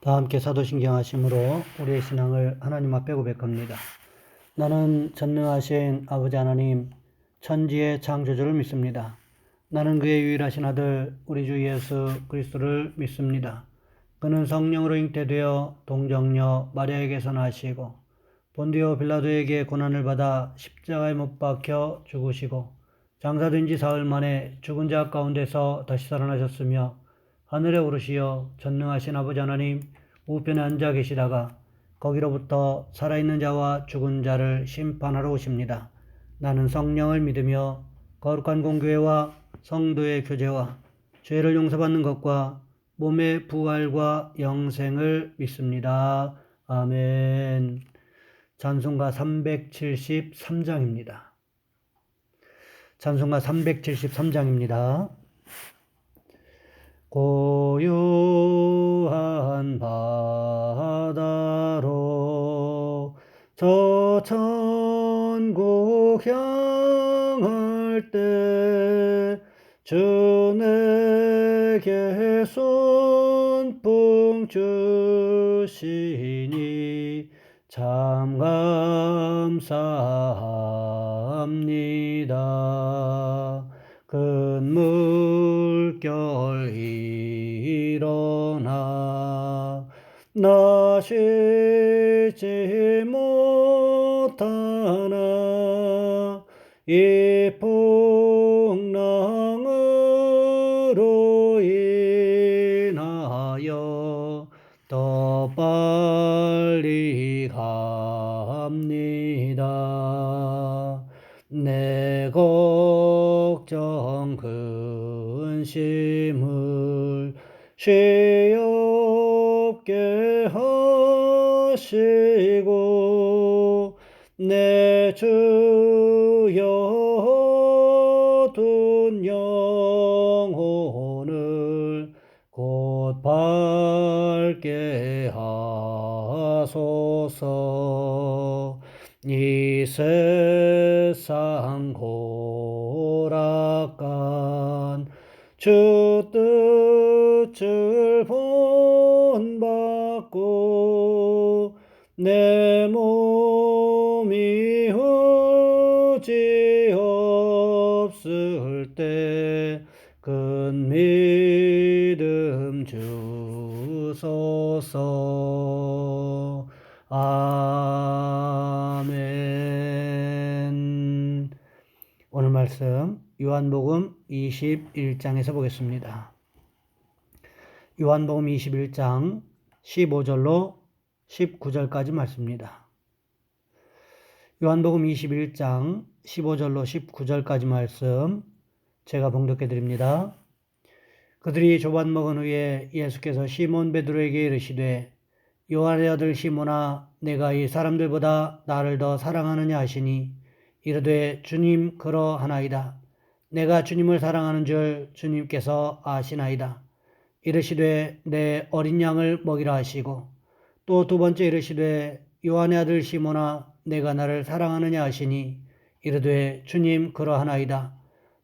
다 함께 사도신경 하심으로 우리의 신앙을 하나님 앞에 고백합니다. 나는 전능하신 아버지 하나님, 천지의 창조주를 믿습니다. 나는 그의 유일하신 아들 우리 주 예수 그리스도를 믿습니다. 그는 성령으로 잉태되어 동정녀 마리아에게서 나시고 본디오 빌라도에게 고난을 받아 십자가에 못 박혀 죽으시고 장사된 지 사흘 만에 죽은 자 가운데서 다시 살아나셨으며 하늘에 오르시어 전능하신 아버지 하나님 우편에 앉아 계시다가 거기로부터 살아있는 자와 죽은 자를 심판하러 오십니다. 나는 성령을 믿으며 거룩한 공교회와 성도의 교제와 죄를 용서받는 것과 몸의 부활과 영생을 믿습니다. 아멘. 찬송가 373장입니다. 찬송가 373장입니다. 고요한 바다로 저 천국 향할 때 주 내게 손풍 주시니 참 감사합니다. 큰 물결 일어나 나 쉬지 못하나 이 풍랑으로 인하여 더 빨리 갑니다. 내 걱정 근심을 쉬옵게 하시고 내 주여 둔 영혼을 곧 밝게 하소서. 이 세상 고락간 주 뜻을 본받고 내 몸이 의지없을 때 큰 믿음 주소서. 아멘. 오늘 말씀 요한복음 21장에서 보겠습니다. 요한복음 21장 15절로 19절까지 말씀입니다. 요한복음 21장 15절로 19절까지 말씀 제가 봉독해 드립니다. 그들이 조반 먹은 후에 예수께서 시몬 베드로에게 이르시되 요한의 아들 시몬아 내가 이 사람들보다 나를 더 사랑하느냐 하시니 이르되 주님 그러하나이다. 내가 주님을 사랑하는 줄 주님께서 아시나이다. 이르시되 내 어린 양을 먹이라 하시고 또 두 번째 이르시되 요한의 아들 시몬아 내가 나를 사랑하느냐 하시니 이르되 주님 그러하나이다.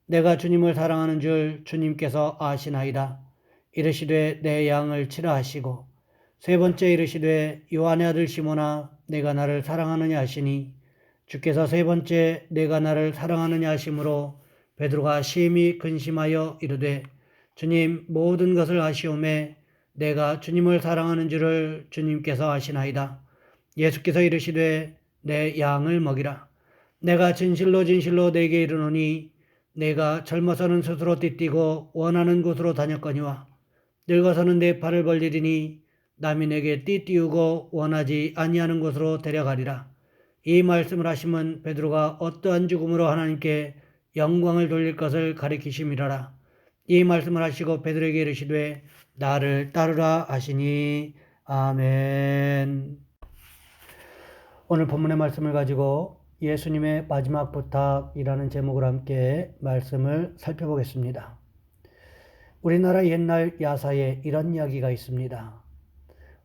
내가 주님을 사랑하는 줄 주님께서 아시나이다. 이르시되 내 양을 치라 하시고 세 번째 이르시되 요한의 아들 시몬아 내가 나를 사랑하느냐 하시니 주께서 세 번째 내가 나를 사랑하느냐 하심으로 베드로가 심히 근심하여 이르되 주님 모든 것을 아시오매 내가 주님을 사랑하는 줄을 주님께서 아시나이다. 예수께서 이르시되 내 양을 먹이라. 내가 진실로 진실로 내게 이르노니 내가 젊어서는 스스로 띠뛰고 원하는 곳으로 다녔거니와 늙어서는 내 팔을 벌리리니 남이 내게 띠띠우고 원하지 아니하는 곳으로 데려가리라. 이 말씀을 하시면 베드로가 어떠한 죽음으로 하나님께 영광을 돌릴 것을 가리키심이라라. 이 말씀을 하시고 베드로에게 이르시되 나를 따르라 하시니 아멘. 오늘 본문의 말씀을 가지고 예수님의 마지막 부탁이라는 제목으로 함께 말씀을 살펴보겠습니다. 우리나라 옛날 야사에 이런 이야기가 있습니다.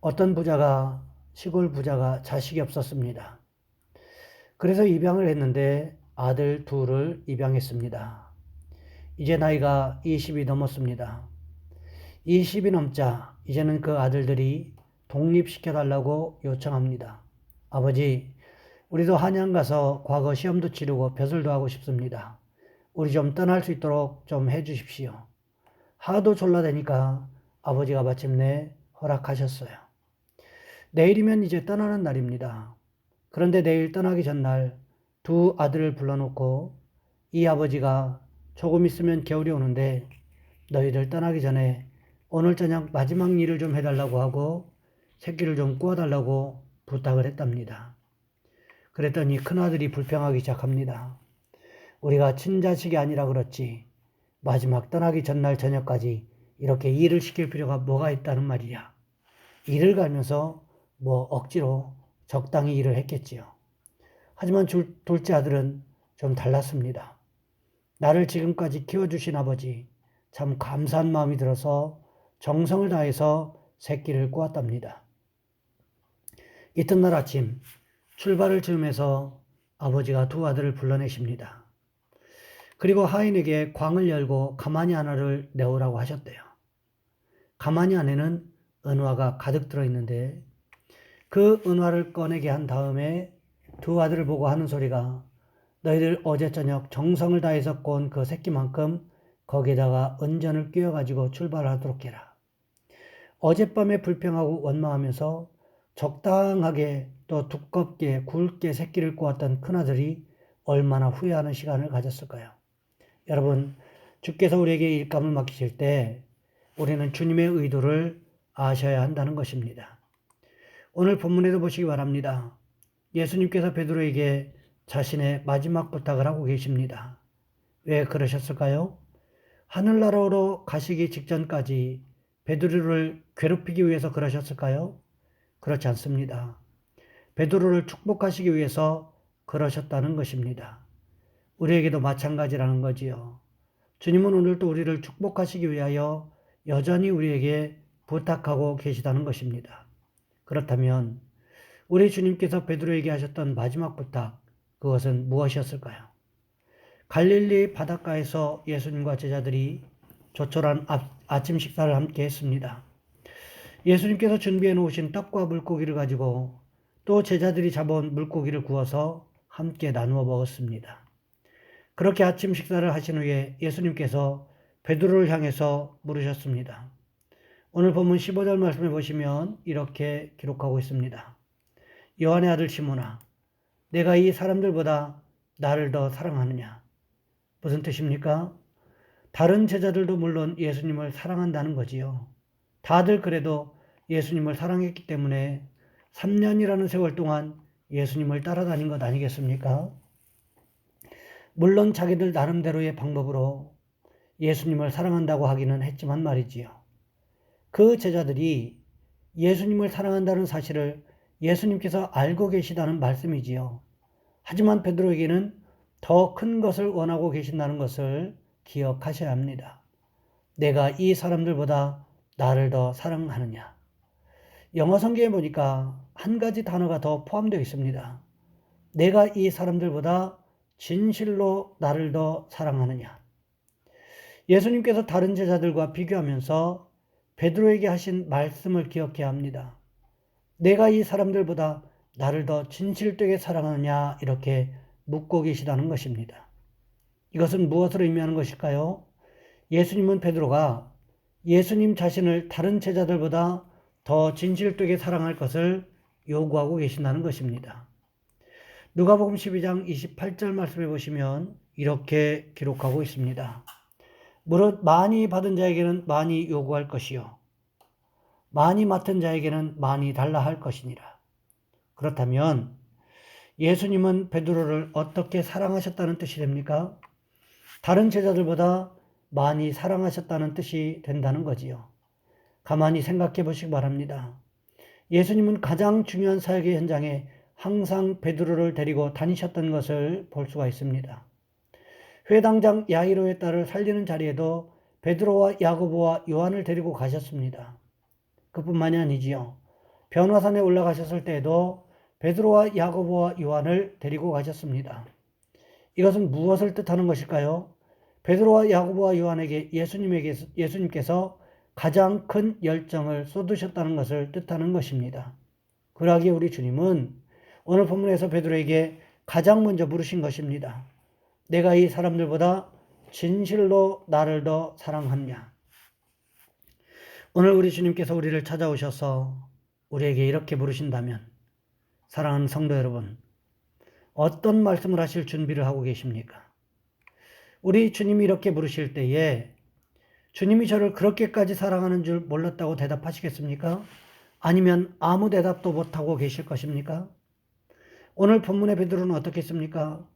어떤 부자가 시골 부자가 자식이 없었습니다. 그래서 입양을 했는데 아들 둘을 입양했습니다. 이제 나이가 20이 넘었습니다. 20이 넘자 이제는 그 아들들이 독립시켜달라고 요청합니다. 아버지, 우리도 한양 가서 과거 시험도 치르고 벼슬도 하고 싶습니다. 우리 좀 떠날 수 있도록 좀 해주십시오. 하도 졸라대니까 아버지가 마침내 허락하셨어요. 내일이면 이제 떠나는 날입니다. 그런데 내일 떠나기 전날 두 아들을 불러놓고 이 아버지가 조금 있으면 겨울이 오는데 너희들 떠나기 전에 오늘 저녁 마지막 일을 좀 해달라고 하고 새끼를 좀 구워달라고 부탁을 했답니다. 그랬더니 큰아들이 불평하기 시작합니다. 우리가 친자식이 아니라 그렇지 마지막 떠나기 전날 저녁까지 이렇게 일을 시킬 필요가 뭐가 있다는 말이야. 일을 가면서 뭐 억지로 적당히 일을 했겠지요. 하지만 둘째 아들은 좀 달랐습니다. 나를 지금까지 키워주신 아버지, 참 감사한 마음이 들어서 정성을 다해서 새끼를 구웠답니다. 이튿날 아침 출발을 즈음해서 아버지가 두 아들을 불러내십니다. 그리고 하인에게 광을 열고 가마니 하나를 내오라고 하셨대요. 가마니 안에는 은화가 가득 들어있는데 그 은화를 꺼내게 한 다음에 두 아들을 보고 하는 소리가 너희들 어제 저녁 정성을 다해서 꼰 그 새끼만큼 거기에다가 은전을 끼워가지고 출발하도록 해라. 어젯밤에 불평하고 원망하면서 적당하게 또 두껍게 굵게 새끼를 꼬았던 큰아들이 얼마나 후회하는 시간을 가졌을까요? 여러분, 주께서 우리에게 일감을 맡기실 때 우리는 주님의 의도를 아셔야 한다는 것입니다. 오늘 본문에도 보시기 바랍니다. 예수님께서 베드로에게 자신의 마지막 부탁을 하고 계십니다. 왜 그러셨을까요? 하늘나라로 가시기 직전까지 베드로를 괴롭히기 위해서 그러셨을까요? 그렇지 않습니다. 베드로를 축복하시기 위해서 그러셨다는 것입니다. 우리에게도 마찬가지라는 거지요. 주님은 오늘도 우리를 축복하시기 위하여 여전히 우리에게 부탁하고 계시다는 것입니다. 그렇다면 우리 주님께서 베드로에게 하셨던 마지막 부탁, 그것은 무엇이었을까요? 갈릴리 바닷가에서 예수님과 제자들이 조촐한 아침 식사를 함께 했습니다. 예수님께서 준비해 놓으신 떡과 물고기를 가지고 또 제자들이 잡아온 물고기를 구워서 함께 나누어 먹었습니다. 그렇게 아침 식사를 하신 후에 예수님께서 베드로를 향해서 물으셨습니다. 오늘 본문 15절 말씀을 보시면 이렇게 기록하고 있습니다. 요한의 아들 시몬아, 내가 이 사람들보다 나를 더 사랑하느냐? 무슨 뜻입니까? 다른 제자들도 물론 예수님을 사랑한다는 거지요. 다들 그래도 예수님을 사랑했기 때문에 3년이라는 세월 동안 예수님을 따라다닌 것 아니겠습니까? 물론 자기들 나름대로의 방법으로 예수님을 사랑한다고 하기는 했지만 말이지요. 그 제자들이 예수님을 사랑한다는 사실을 예수님께서 알고 계시다는 말씀이지요. 하지만 베드로에게는 더 큰 것을 원하고 계신다는 것을 기억하셔야 합니다. 내가 이 사람들보다 나를 더 사랑하느냐? 영어 성경에 보니까 한 가지 단어가 더 포함되어 있습니다. 내가 이 사람들보다 진실로 나를 더 사랑하느냐? 예수님께서 다른 제자들과 비교하면서 베드로에게 하신 말씀을 기억해야 합니다. 내가 이 사람들보다 나를 더 진실되게 사랑하느냐 이렇게 묻고 계시다는 것입니다. 이것은 무엇을 의미하는 것일까요? 예수님은 베드로가 예수님 자신을 다른 제자들보다 더 진실되게 사랑할 것을 요구하고 계신다는 것입니다. 누가복음 12장 28절 말씀해 보시면 이렇게 기록하고 있습니다. 무릇 많이 받은 자에게는 많이 요구할 것이요 많이 맡은 자에게는 많이 달라 할 것이니라. 그렇다면 예수님은 베드로를 어떻게 사랑하셨다는 뜻이 됩니까? 다른 제자들보다 많이 사랑하셨다는 뜻이 된다는 거지요. 가만히 생각해 보시기 바랍니다. 예수님은 가장 중요한 사역의 현장에 항상 베드로를 데리고 다니셨던 것을 볼 수가 있습니다. 회당장 야이로의 딸을 살리는 자리에도 베드로와 야고보와 요한을 데리고 가셨습니다. 그뿐만이 아니지요. 변화산에 올라가셨을 때에도 베드로와 야고보와 요한을 데리고 가셨습니다. 이것은 무엇을 뜻하는 것일까요? 베드로와 야고보와 요한에게 예수님께서 가장 큰 열정을 쏟으셨다는 것을 뜻하는 것입니다. 그러기에 우리 주님은 오늘 본문에서 베드로에게 가장 먼저 물으신 것입니다. 내가 이 사람들보다 진실로 나를 더 사랑하냐? 오늘 우리 주님께서 우리를 찾아오셔서 우리에게 이렇게 물으신다면, 사랑하는 성도 여러분, 어떤 말씀을 하실 준비를 하고 계십니까? 우리 주님이 이렇게 물으실 때에 주님이 저를 그렇게까지 사랑하는 줄 몰랐다고 대답하시겠습니까? 아니면 아무 대답도 못하고 계실 것입니까? 오늘 본문의 베드로는 어떻게 했습니까?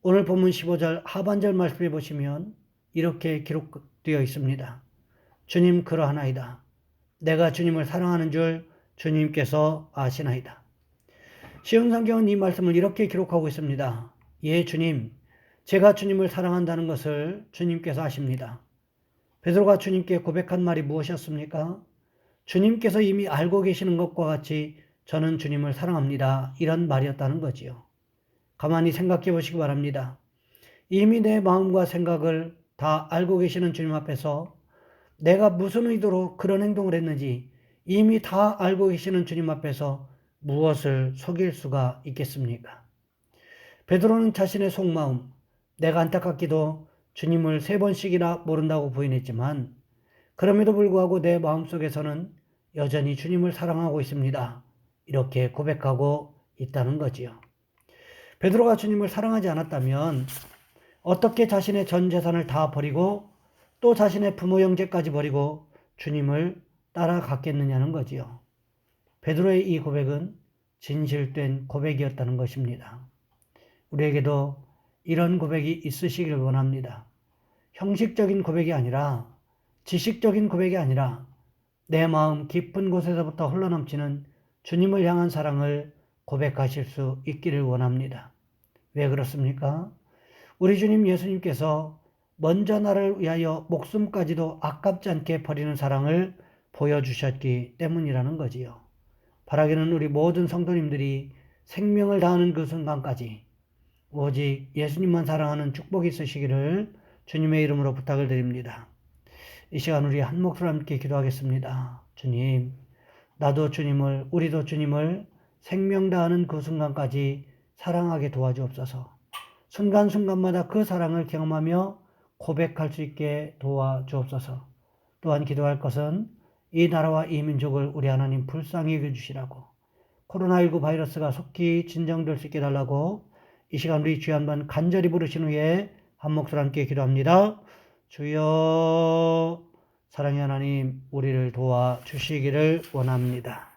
오늘 본문 15절 하반절 말씀해 보시면 이렇게 기록되어 있습니다. 주님 그러하나이다. 내가 주님을 사랑하는 줄 주님께서 아시나이다. 시온 성경은 이 말씀을 이렇게 기록하고 있습니다. 예, 주님, 제가 주님을 사랑한다는 것을 주님께서 아십니다. 베드로가 주님께 고백한 말이 무엇이었습니까? 주님께서 이미 알고 계시는 것과 같이 저는 주님을 사랑합니다. 이런 말이었다는 거지요. 가만히 생각해 보시기 바랍니다. 이미 내 마음과 생각을 다 알고 계시는 주님 앞에서 내가 무슨 의도로 그런 행동을 했는지 이미 다 알고 계시는 주님 앞에서 무엇을 속일 수가 있겠습니까? 베드로는 자신의 속마음, 내가 안타깝게도 주님을 3번씩이나 모른다고 부인했지만 그럼에도 불구하고 내 마음속에서는 여전히 주님을 사랑하고 있습니다. 이렇게 고백하고 있다는 거지요. 베드로가 주님을 사랑하지 않았다면 어떻게 자신의 전 재산을 다 버리고 또 자신의 부모 형제까지 버리고 주님을 따라갔겠느냐는 거지요. 베드로의 이 고백은 진실된 고백이었다는 것입니다. 우리에게도 이런 고백이 있으시길 원합니다. 형식적인 고백이 아니라, 지식적인 고백이 아니라 내 마음 깊은 곳에서부터 흘러넘치는 주님을 향한 사랑을 고백하실 수 있기를 원합니다. 왜 그렇습니까? 우리 주님 예수님께서 먼저 나를 위하여 목숨까지도 아깝지 않게 버리는 사랑을 보여주셨기 때문이라는 거지요. 바라기는 우리 모든 성도님들이 생명을 다하는 그 순간까지 오직 예수님만 사랑하는 축복이 있으시기를 주님의 이름으로 부탁을 드립니다. 이 시간 우리 한 목소리로 함께 기도하겠습니다. 주님, 나도 주님을, 우리도 주님을 생명 다하는 그 순간까지 사랑하게 도와주옵소서. 순간순간마다 그 사랑을 경험하며 고백할 수 있게 도와주옵소서. 또한 기도할 것은 이 나라와 이 민족을 우리 하나님 불쌍히 여겨주시라고, 코로나19 바이러스가 속히 진정될 수 있게 달라고 이 시간 우리 주여 한번 간절히 부르신 후에 한 목소리 함께 기도합니다. 주여, 사랑의 하나님, 우리를 도와주시기를 원합니다.